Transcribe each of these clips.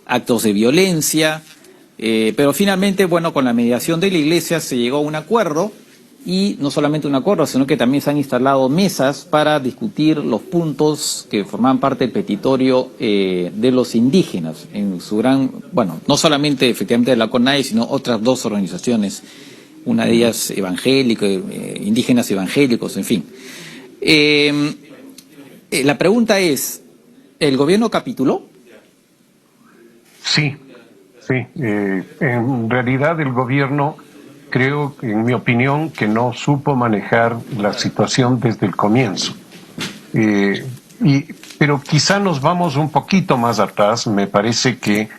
actos de violencia, pero finalmente, bueno, con la mediación de la Iglesia se llegó a un acuerdo, y no solamente un acuerdo, sino que también se han instalado mesas para discutir los puntos que forman parte del petitorio de los indígenas, en su gran, bueno, no solamente efectivamente de la CONAIE, sino otras dos organizaciones, una de ellas evangélicos, indígenas evangélicos, en fin. La pregunta es, ¿el gobierno capituló? Sí, sí. En realidad el gobierno, creo, en mi opinión, que no supo manejar la situación desde el comienzo. Pero quizá nos vamos un poquito más atrás. Me parece que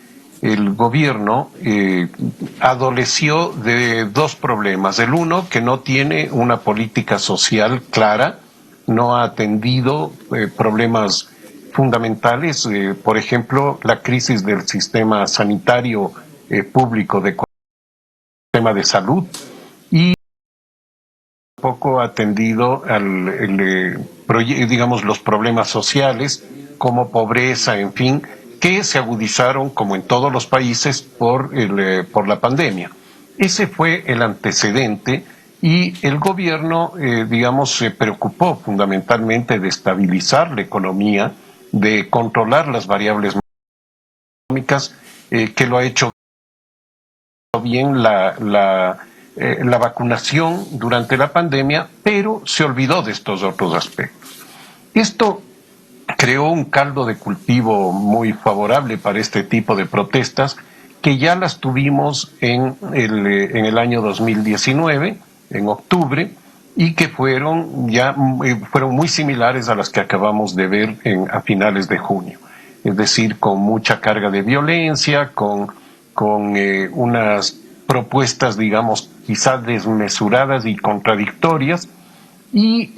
el gobierno adoleció de dos problemas. El uno, que no tiene una política social clara, no ha atendido problemas fundamentales, por ejemplo, la crisis del sistema sanitario público, de sistema de salud, y poco atendido digamos, los problemas sociales como pobreza, en fin, que se agudizaron, como en todos los países, por la pandemia. Ese fue el antecedente, y el gobierno, digamos, se preocupó fundamentalmente de estabilizar la economía, de controlar las variables económicas, que lo ha hecho bien la vacunación durante la pandemia, pero se olvidó de estos otros aspectos. Esto creó un caldo de cultivo muy favorable para este tipo de protestas, que ya las tuvimos en el año 2019, en octubre, y que fueron muy similares a las que acabamos de ver a finales de junio. Es decir, con mucha carga de violencia, con unas propuestas, digamos, quizás desmesuradas y contradictorias. Y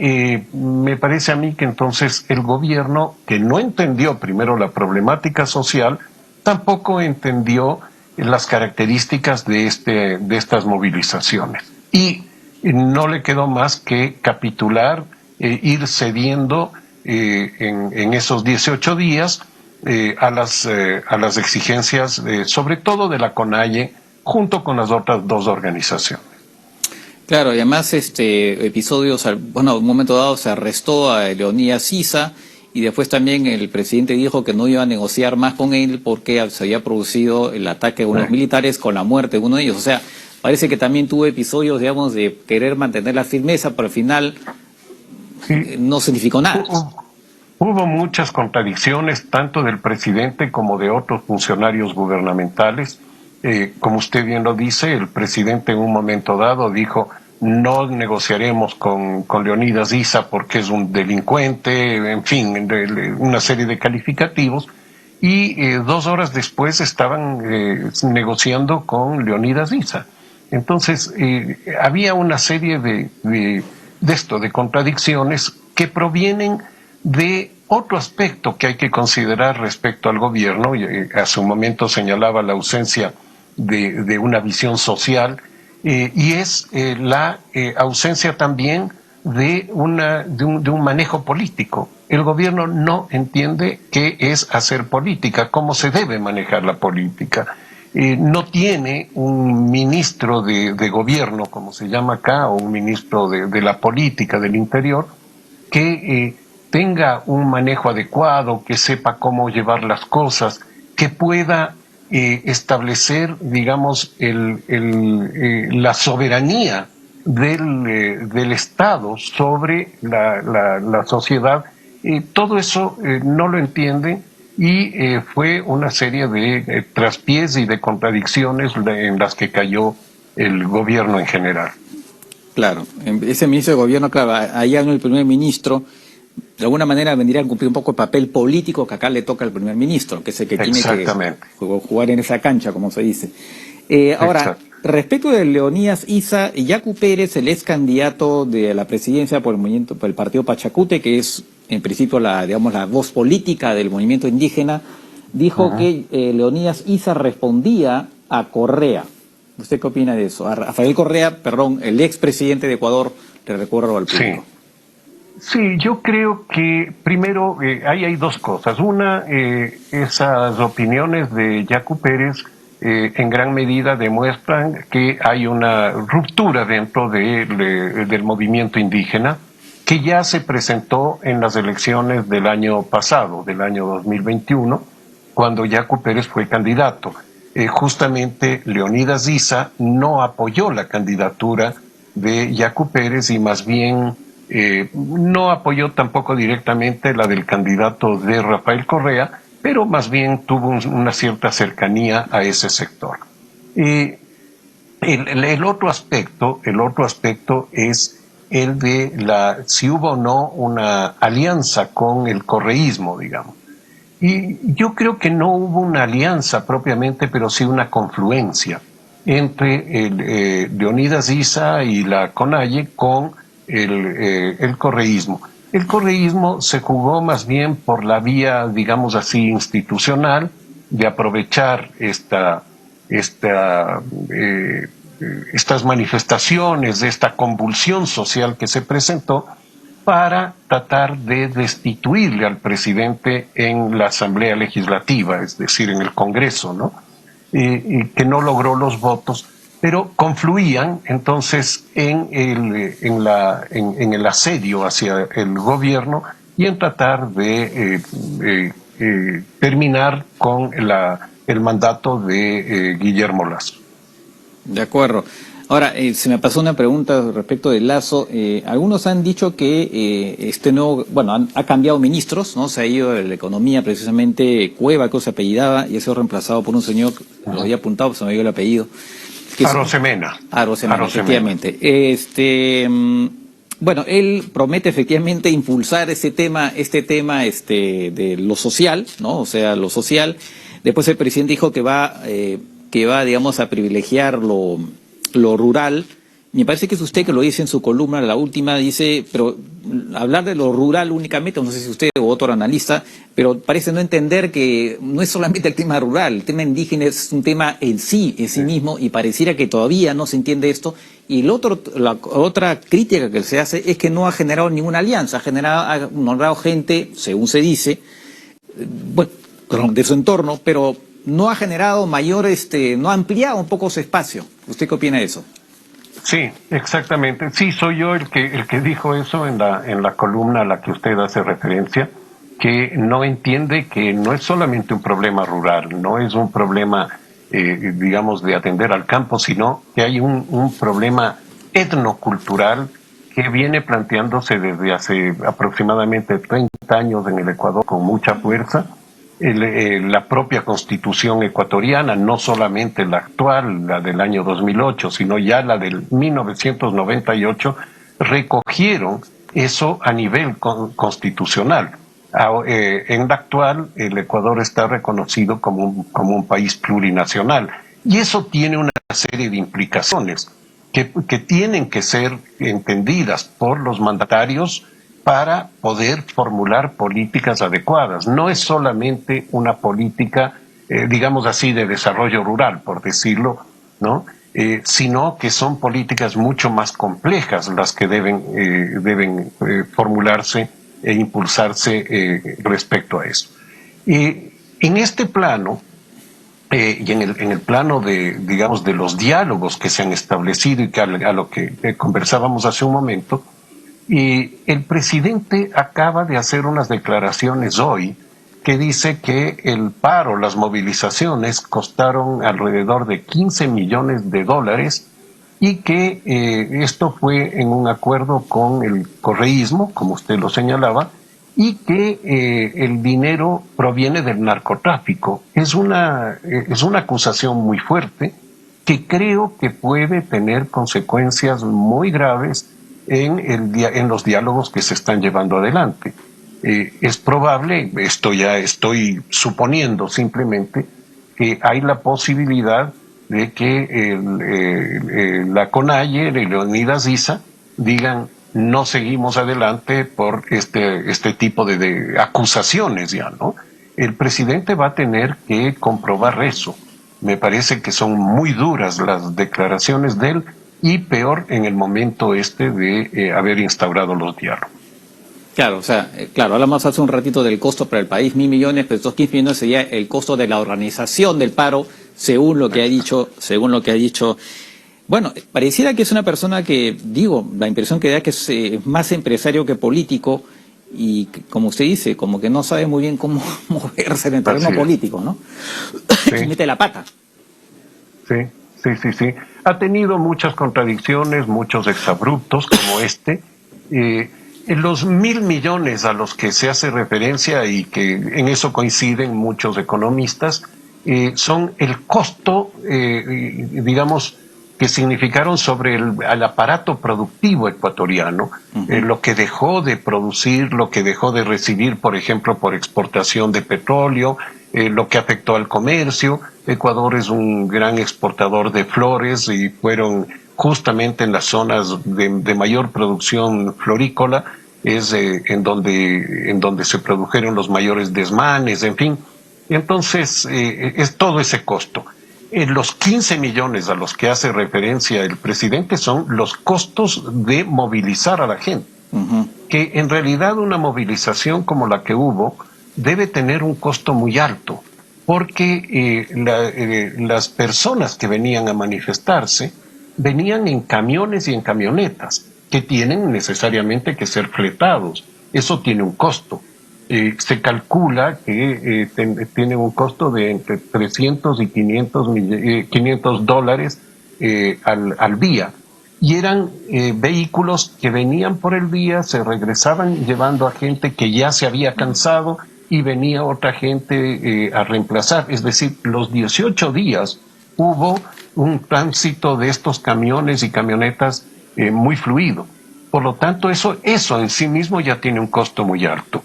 me parece a mí que entonces el gobierno, que no entendió primero la problemática social, tampoco entendió las características de estas movilizaciones. Y no le quedó más que capitular, ir cediendo en esos 18 días a las exigencias, sobre todo de la CONAIE, junto con las otras dos organizaciones. Claro, y además episodios, bueno, en un momento dado se arrestó a Leonidas Issa, y después también el presidente dijo que no iba a negociar más con él porque se había producido el ataque de unos militares con la muerte de uno de ellos. O sea, parece que también tuvo episodios, digamos, de querer mantener la firmeza, pero al final no significó nada. Hubo muchas contradicciones, tanto del presidente como de otros funcionarios gubernamentales. Como usted bien lo dice, el presidente en un momento dado dijo: no negociaremos con Leonidas Issa porque es un delincuente, en fin, una serie de calificativos, y 2 horas después estaban negociando con Leonidas Issa. Entonces, había una serie de contradicciones que provienen de otro aspecto que hay que considerar respecto al gobierno. Hace un momento señalaba la ausencia de una visión social, y es la ausencia también de un manejo político. El gobierno no entiende qué es hacer política, cómo se debe manejar la política. No tiene un ministro de gobierno, como se llama acá, o un ministro de la política del interior, que tenga un manejo adecuado, que sepa cómo llevar las cosas, que pueda establecer, digamos, la soberanía del Estado sobre la sociedad. Todo eso no lo entiende, y fue una serie de traspiés y de contradicciones en las que cayó el gobierno en general. Claro, ese ministro de gobierno, claro, allá en el primer ministro, de alguna manera vendría a cumplir un poco el papel político que acá le toca al primer ministro, que es el que tiene que jugar en esa cancha, como se dice. Ahora, respecto de Leonidas Issa, Yacu Pérez, el ex candidato de la presidencia por el partido Pachacute, que es en principio la voz política del movimiento indígena, dijo que Leonidas Issa respondía a Correa. ¿Usted qué opina de eso? A Rafael Correa, perdón, el expresidente de Ecuador, le recuerdo al público. Sí. Sí, yo creo que primero ahí hay dos cosas. Una, esas opiniones de Yacu Pérez en gran medida demuestran que hay una ruptura dentro del movimiento indígena que ya se presentó en las elecciones del año pasado, del año 2021, cuando Yacu Pérez fue candidato. Justamente Leonidas Issa no apoyó la candidatura de Yacu Pérez y más bien no apoyó tampoco directamente la del candidato de Rafael Correa, pero más bien tuvo una cierta cercanía a ese sector. El otro aspecto es el de si hubo o no una alianza con el correísmo, digamos. Y yo creo que no hubo una alianza propiamente, pero sí una confluencia entre Leonidas Issa y la CONAIE con el correísmo. El correísmo se jugó más bien por la vía, digamos así, institucional, de aprovechar estas manifestaciones, de esta convulsión social que se presentó, para tratar de destituirle al presidente en la Asamblea Legislativa, es decir, en el Congreso, ¿no? Y que no logró los votos, pero confluían entonces en el asedio hacia el gobierno y en tratar de terminar con el mandato de Guillermo Lasso. De acuerdo. Ahora, se me pasó una pregunta respecto de Lasso. Algunos han dicho que este nuevo, bueno, ha cambiado ministros, ¿no? Se ha ido de la economía precisamente Cueva, que se apellidaba, y ha sido reemplazado por un señor, lo había apuntado, se me dio el apellido. Arosemena. Arosemena, efectivamente. Bueno, él promete efectivamente impulsar este tema de lo social, ¿no? O sea, lo social. Después el presidente dijo que va, digamos, a privilegiar lo rural. Me parece que es usted que lo dice en su columna, la última, dice, pero hablar de lo rural únicamente, no sé si usted o otro analista, pero parece no entender que no es solamente el tema rural, el tema indígena es un tema en sí mismo, y pareciera que todavía no se entiende esto. Y la otra crítica que se hace es que no ha generado ninguna alianza, ha nombrado gente, según se dice, bueno, de su entorno, pero no ha generado no ha ampliado un poco su espacio. ¿Usted qué opina de eso? Sí, exactamente. Sí, soy yo el que dijo eso en la columna a la que usted hace referencia, que no entiende que no es solamente un problema rural, no es un problema, digamos, de atender al campo, sino que hay un problema etnocultural que viene planteándose desde hace aproximadamente 30 años en el Ecuador con mucha fuerza. La propia constitución ecuatoriana, no solamente la actual, la del año 2008, sino ya la del 1998, recogieron eso a nivel constitucional. En la actual, el Ecuador está reconocido como un país plurinacional, y eso tiene una serie de implicaciones que tienen que ser entendidas por los mandatarios para poder formular políticas adecuadas. No es solamente una política, digamos así, de desarrollo rural, por decirlo, ¿no? Sino que son políticas mucho más complejas las que deben formularse e impulsarse respecto a eso. En este plano, y en el plano digamos, de los diálogos que se han establecido y a lo que conversábamos hace un momento, y el presidente acaba de hacer unas declaraciones hoy que dice que el paro, las movilizaciones costaron alrededor de $15 millones y que esto fue en un acuerdo con el correísmo, como usted lo señalaba, y que el dinero proviene del narcotráfico. Es una acusación muy fuerte que creo que puede tener consecuencias muy graves en los diálogos que se están llevando adelante. Es probable, esto ya estoy suponiendo simplemente, que hay la posibilidad de que la CONAIE, Leonidas Issa, digan no seguimos adelante por este tipo de acusaciones ya, ¿no? El presidente va a tener que comprobar eso. Me parece que son muy duras las declaraciones de él, y peor en el momento de haber instaurado los diálogos. Claro, o sea, claro, hablamos hace un ratito del costo para el país, 1.000 millones, pero estos 15 millones sería el costo de la organización del paro, según lo que ha dicho. Bueno, pareciera que es una persona que, digo, la impresión que da que es más empresario que político y, como usted dice, como que no sabe muy bien cómo moverse en el terreno político, ¿no? Sí. Y mete la pata. Sí. Ha tenido muchas contradicciones, muchos exabruptos como este. En los 1.000 millones a los que se hace referencia y que en eso coinciden muchos economistas, son el costo, digamos, que significaron sobre el aparato productivo ecuatoriano, lo que dejó de producir, lo que dejó de recibir, por ejemplo, por exportación de petróleo, lo que afectó al comercio. Ecuador es un gran exportador de flores y fueron justamente en las zonas de mayor producción florícola, es en donde se produjeron los mayores desmanes, en fin. Entonces, es todo ese costo. Los 15 millones a los que hace referencia el presidente son los costos de movilizar a la gente. Que en realidad una movilización como la que hubo debe tener un costo muy alto, porque las personas que venían a manifestarse venían en camiones y en camionetas, que tienen necesariamente que ser fletados. Eso tiene un costo. Se calcula que tiene un costo de entre 300 y 500 dólares al día. Y eran vehículos que venían por el día, se regresaban llevando a gente que ya se había cansado y venía otra gente a reemplazar. Es decir, los 18 días hubo un tránsito de estos camiones y camionetas muy fluido. Por lo tanto, eso en sí mismo ya tiene un costo muy alto.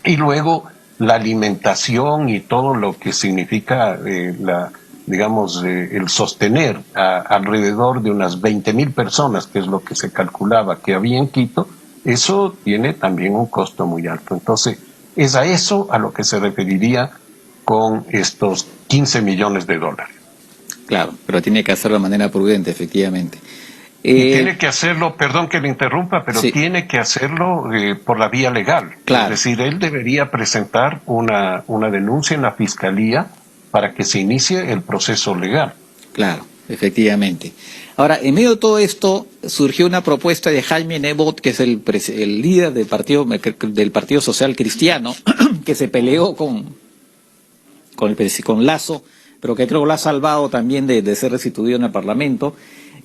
Y luego la alimentación y todo lo que significa el sostener alrededor de unas 20.000 personas, que es lo que se calculaba que había en Quito, eso tiene también un costo muy alto. Entonces, es a eso a lo que se referiría con estos 15 millones de dólares. Claro, pero tiene que hacerlo de manera prudente, efectivamente. Y tiene que hacerlo, perdón que le interrumpa, pero sí, tiene que hacerlo por la vía legal. Claro. Es decir, él debería presentar una denuncia en la fiscalía para que se inicie el proceso legal. Claro, efectivamente. Ahora, en medio de todo esto, surgió una propuesta de Jaime Nebot, que es el líder del Partido Social Cristiano, que se peleó con Lasso, pero que creo que lo ha salvado también de ser restituido en el Parlamento,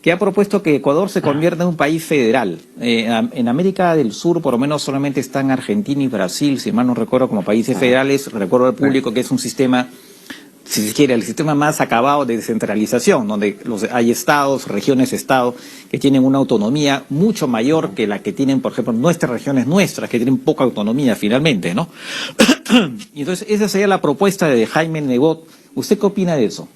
que ha propuesto que Ecuador se convierta en un país federal. En América del Sur, por lo menos, solamente están Argentina y Brasil, si mal no recuerdo, como países federales. Recuerdo al público que es un sistema, si se quiere, el sistema más acabado de descentralización, donde hay estados, regiones-estado, que tienen una autonomía mucho mayor que la que tienen, por ejemplo, nuestras regiones nuestras, que tienen poca autonomía finalmente, ¿no? Y entonces, esa sería la propuesta de Jaime Nebot. ¿Usted qué opina de eso?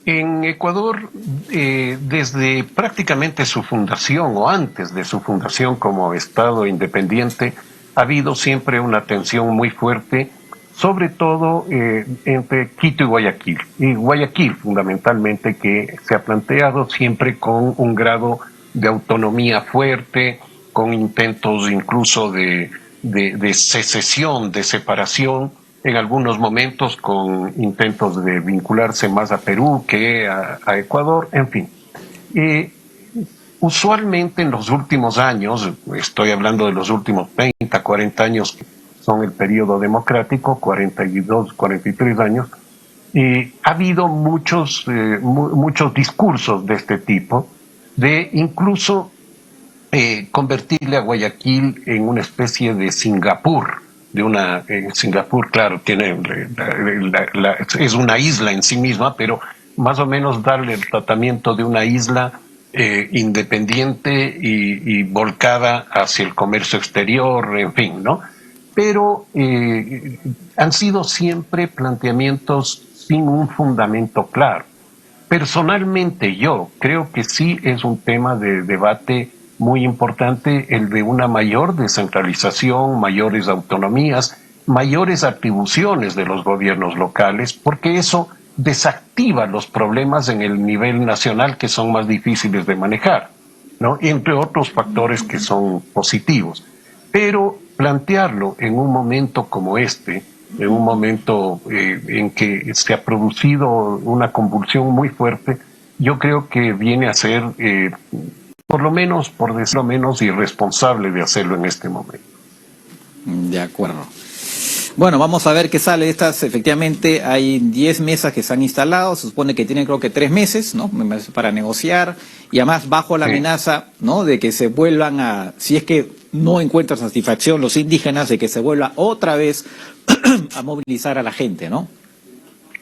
En Ecuador, desde prácticamente su fundación o antes de su fundación como Estado independiente, ha habido siempre una tensión muy fuerte, sobre todo entre Quito y Guayaquil. Y Guayaquil, fundamentalmente, que se ha planteado siempre con un grado de autonomía fuerte, con intentos incluso de secesión, de separación, en algunos momentos con intentos de vincularse más a Perú que a Ecuador, en fin. Usualmente en los últimos años, estoy hablando de los últimos 30, 40 años, que son el periodo democrático, 42, 43 años, ha habido muchos discursos de este tipo, de incluso convertirle a Guayaquil en una especie de Singapur. Singapur, claro, es una isla en sí misma, pero más o menos darle el tratamiento de una isla independiente y volcada hacia el comercio exterior, en fin, ¿no? Pero han sido siempre planteamientos sin un fundamento claro. Personalmente yo creo que sí es un tema de debate muy importante el de una mayor descentralización, mayores autonomías, mayores atribuciones de los gobiernos locales, porque eso desactiva los problemas en el nivel nacional que son más difíciles de manejar, ¿no? Entre otros factores que son positivos. pero plantearlo en un momento como este, en un momento en que se ha producido una convulsión muy fuerte, yo creo que viene a ser, por lo menos, por decirlo menos, irresponsable de hacerlo en este momento. De acuerdo. Bueno, vamos a ver qué sale de estas. Efectivamente, hay 10 mesas que se han instalado. Se supone que tienen, creo que 3 meses, ¿no? Para negociar. Y además, bajo la amenaza, ¿no? De que se vuelvan a, si es que no encuentran satisfacción los indígenas, de que se vuelva otra vez a movilizar a la gente, ¿no?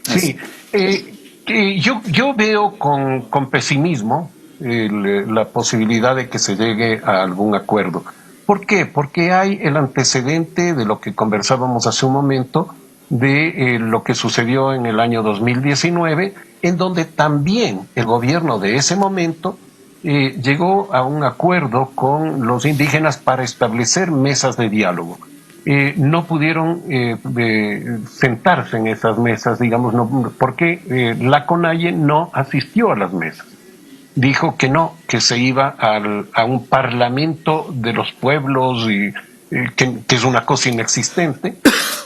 Así. Sí. Yo veo con pesimismo la posibilidad de que se llegue a algún acuerdo. ¿Por qué? Porque hay el antecedente de lo que conversábamos hace un momento, de lo que sucedió en el año 2019, en donde también el gobierno de ese momento llegó a un acuerdo con los indígenas para establecer mesas de diálogo. No pudieron sentarse en esas mesas, digamos, no, porque la CONAIE no asistió a las mesas. Dijo que no, que se iba a un parlamento de los pueblos, y que es una cosa inexistente,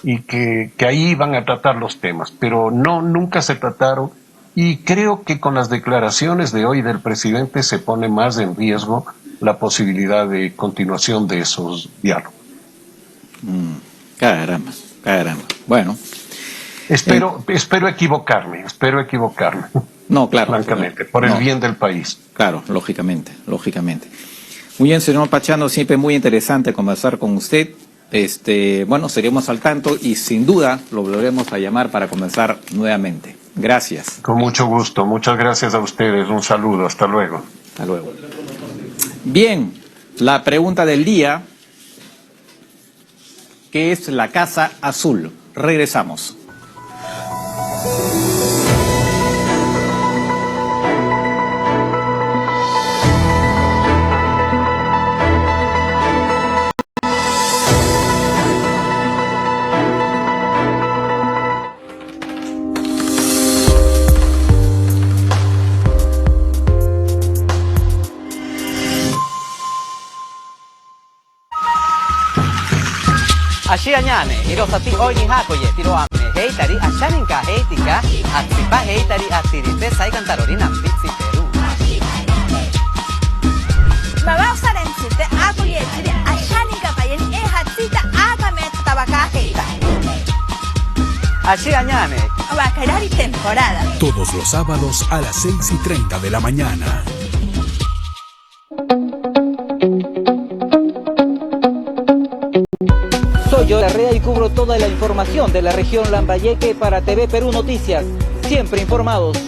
y que ahí iban a tratar los temas, pero no, nunca se trataron, y creo que con las declaraciones de hoy del presidente se pone más en riesgo la posibilidad de continuación de esos diálogos. Caramba, caramba. Bueno. Espero equivocarme. No, claro. Francamente, por el bien del país. Claro, lógicamente. Muy bien, señor Pachano, siempre muy interesante conversar con usted. Bueno, seguiremos al tanto y sin duda lo volveremos a llamar para conversar nuevamente. Gracias. Con mucho gusto. Muchas gracias a ustedes. Un saludo. Hasta luego. Hasta luego. Bien, la pregunta del día, ¿qué es la Casa Azul? Regresamos. Ashianyane, Hirosati Oini Hakoye, Tiro Amne, Heitari, Ashaninka, Heitika, Atsipa, Heitari, Atsirite, Saikantarori, Nampitsi, Perú. Mama Sarensite, Akoye, Ashaninka, Payen, Ehatsita, Akame, Tabaka, Heita. Ashianyane, Bacarari temporada. Todos los sábados a las 6:30 de la mañana. Soy yo, Larrea, y cubro toda la información de la región Lambayeque para TV Perú Noticias. Siempre informados.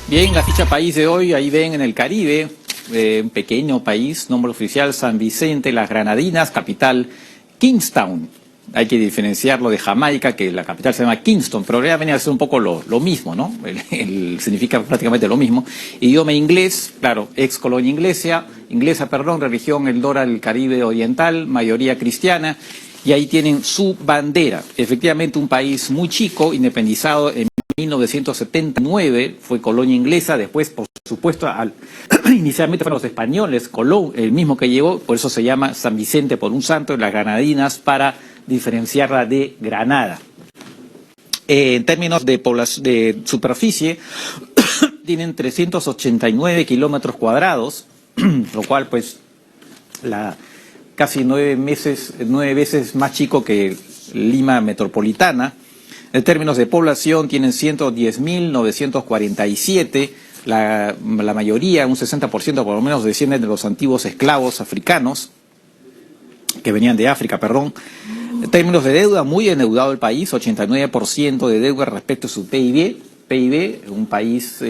Bien, la ficha país de hoy, ahí ven en el Caribe, un pequeño país, nombre oficial San Vicente, las Granadinas, capital Kingstown. Hay que diferenciarlo de Jamaica, que la capital se llama Kingston, pero ya venía a ser un poco lo mismo, ¿no? Significa prácticamente lo mismo. Idioma inglés, claro, ex colonia inglesa, religión eldora del Caribe Oriental, mayoría cristiana, y ahí tienen su bandera. Efectivamente, un país muy chico, independizado en 1979, fue colonia inglesa, después, por supuesto, inicialmente fueron los españoles, Colón, el mismo que llegó, por eso se llama San Vicente por un santo, y las Granadinas para diferenciarla de Granada. En términos de superficie, tienen 389 kilómetros cuadrados, lo cual, pues, casi 9 veces más chico que Lima metropolitana. En términos de población, tienen 110.947, la mayoría, un 60% por lo menos, descienden de los antiguos esclavos africanos, que venían de África, perdón. En términos de deuda, muy endeudado el país, 89% de deuda respecto a su PIB, un país,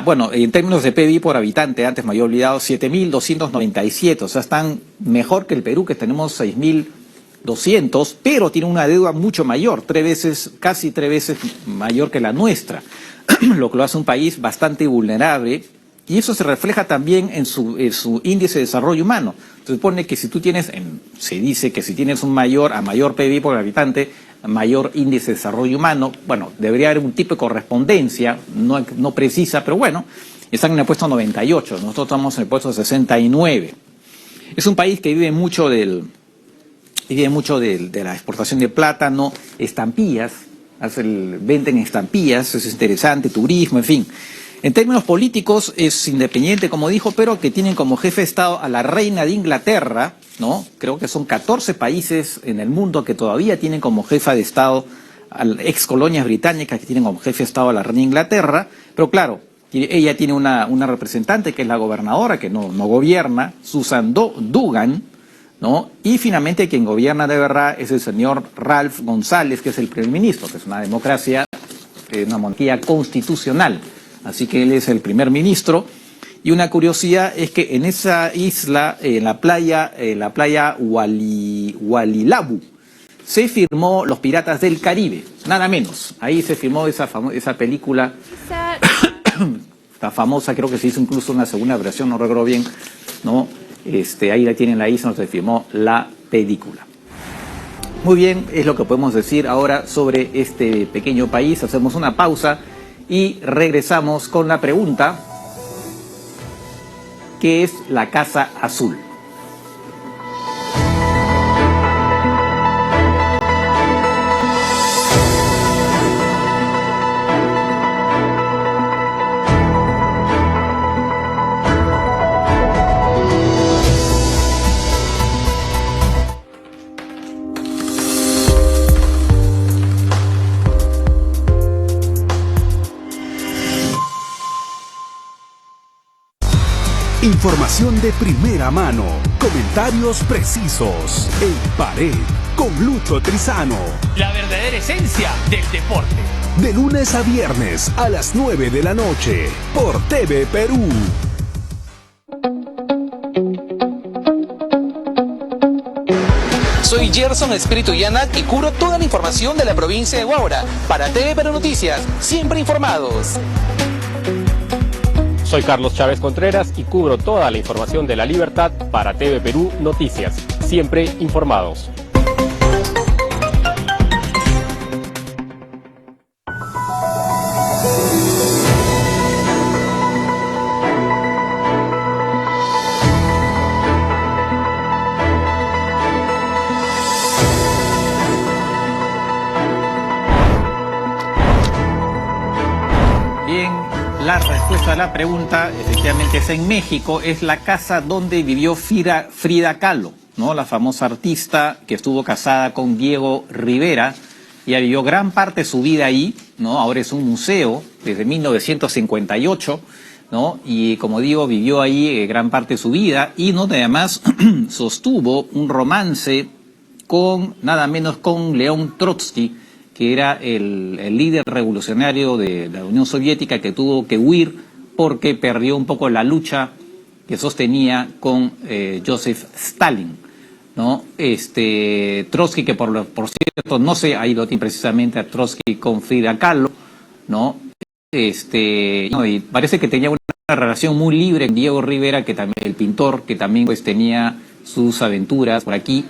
bueno, en términos de PIB por habitante, antes me había olvidado, 7.297, o sea, están mejor que el Perú, que tenemos 6.000 200, pero tiene una deuda mucho mayor, casi tres veces mayor que la nuestra, lo que lo hace un país bastante vulnerable, y eso se refleja también en su índice de desarrollo humano. Se supone que si tú tienes, se dice que si tienes a mayor PIB por habitante, mayor índice de desarrollo humano, bueno, debería haber un tipo de correspondencia, no precisa, pero bueno, están en el puesto 98, nosotros estamos en el puesto 69. Es un país que vive mucho de la exportación de plátano, estampillas, venden estampillas, es interesante, turismo, en fin. En términos políticos es independiente, como dijo, pero que tienen como jefe de Estado a la reina de Inglaterra, ¿no? Creo que son 14 países en el mundo que todavía tienen como jefa de Estado a ex colonias británicas que tienen como jefe de Estado a la reina de Inglaterra, pero claro, ella tiene una representante que es la gobernadora, que no gobierna, Susan Dugan, ¿no? Y finalmente quien gobierna de verdad es el señor Ralph González, que es el primer ministro, que es una democracia, una monarquía constitucional. Así que él es el primer ministro. Y una curiosidad es que en esa isla, en la playa Walilabu, se firmó Los Piratas del Caribe, nada menos. Ahí se firmó esa película, la famosa, creo que se hizo incluso una segunda versión, no recuerdo bien, ¿no? Ahí la tienen la isla donde se firmó la película. Muy bien, es lo que podemos decir ahora sobre este pequeño país. Hacemos una pausa y regresamos con la pregunta, ¿qué es la Casa Azul? Información de primera mano, comentarios precisos, En Pared, con Lucho Trizano. La verdadera esencia del deporte. De lunes a viernes a las 9 de la noche, por TV Perú. Soy Gerson Espíritu Yanac y cubro toda la información de la provincia de Huaura. Para TV Perú Noticias, siempre informados. Soy Carlos Chávez Contreras y cubro toda la información de la libertad para TV Perú Noticias. Siempre informados. La respuesta a la pregunta, efectivamente, es en México, es la casa donde vivió Frida Kahlo, ¿no? La famosa artista que estuvo casada con Diego Rivera. Ella vivió gran parte de su vida ahí, ¿no? Ahora es un museo desde 1958, ¿no? Y como digo, vivió ahí gran parte de su vida y, ¿no? Además sostuvo un romance con, nada menos, con León Trotsky, que era el líder revolucionario de la Unión Soviética, que tuvo que huir porque perdió un poco la lucha que sostenía con Joseph Stalin, ¿no? Trotsky, que por cierto, no sé, ahí lo tiene precisamente a Trotsky con Frida Kahlo, ¿no? Y parece que tenía una relación muy libre con Diego Rivera, que también, el pintor, que también pues tenía sus aventuras por aquí.